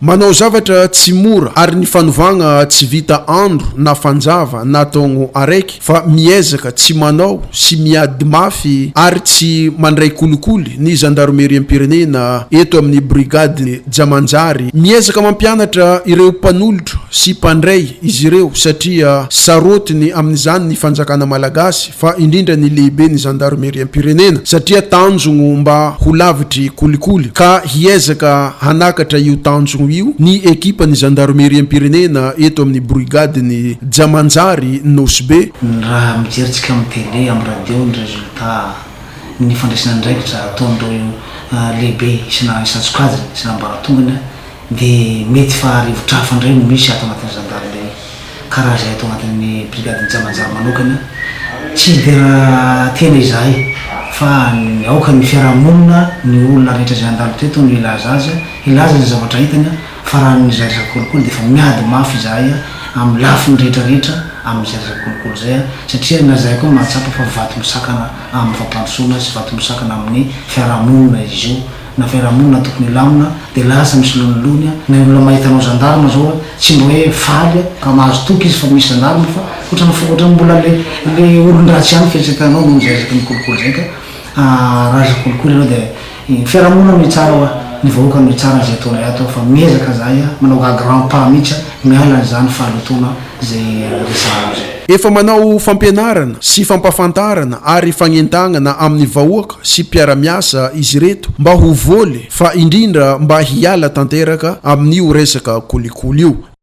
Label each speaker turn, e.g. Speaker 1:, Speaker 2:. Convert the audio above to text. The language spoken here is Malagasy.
Speaker 1: Manao zavatra tsy mora ary ny fanovagna tsy vita andro na fanjava na taogno araiky fa miezaka tsy manao sy miady mafy ary tsy mandray kolikoly ny gendarmerie am-pirenena eto amin'ny brigady Jamanjary miezaka mampianatra ireo mpanolotra sy mpandray izy ireo satria sarotiny amin'izany ny fanjakana malagasy fa indrindra ny lehibe ny gendarmerie am-pirenena satria tanjogno mba ho lavitry kolikoly ka hiezaka hanakatra io tanjogno io ny ekipa ny gendarmerie am-pirenena eto amin'ny brigady ny Jamanjary Nosbe
Speaker 2: raha mijeritsika amin'ny télé amin'ny radio ny résultat ny fandraisana andraikitra ataondreo lehibe isantsokajiny isanambaratongana dia mety fa rivotra fandray no misy ato anatin'ny gendarmerie karaha zay ato anatin'ny brigady ny Jamanjary manokana tsy dia tena izahay fa aoka ny fiarahamonina ny olona rehetra zay andalo teto no ilaza azy ilaza ny zavatra hitany fa raha ny zay resaka kolikoly dia fa miady mafy izahay amin'ny lafiny rehetrarehetra amin'ny zay resaka kolikoly zay satria na zahay koa mahatsapa fa vato misakana amin'ny fampandrosoana sy vato misakana amin'ny fiarahamonina izy io na fiarahamonina tokony lamina dia lasa misy lonolony ny olona mahitanao gendarme zao tsy mbo hoe faly ka mahazo toky izy fa misy gendarme fa ohatrany mbola le olon-dratsy any fiatsetanao noho zay resaka ny kolikoly zay ka raha resaka kolikoly ianao dia fiarahamonina no tsara ny vahoaka no tsara zay ataonay ato fa miezaka zahay manao grand pas mihitsy miala zany fahalotona zay resahana zay
Speaker 1: efa manao fampianarana sy fampafantarana ary fagnentagna amin'ny vahoaka sy mpiara-miasa izy reto mba ho voly fa indrindra mba hiala tanteraka amin'io resaka kolikoly io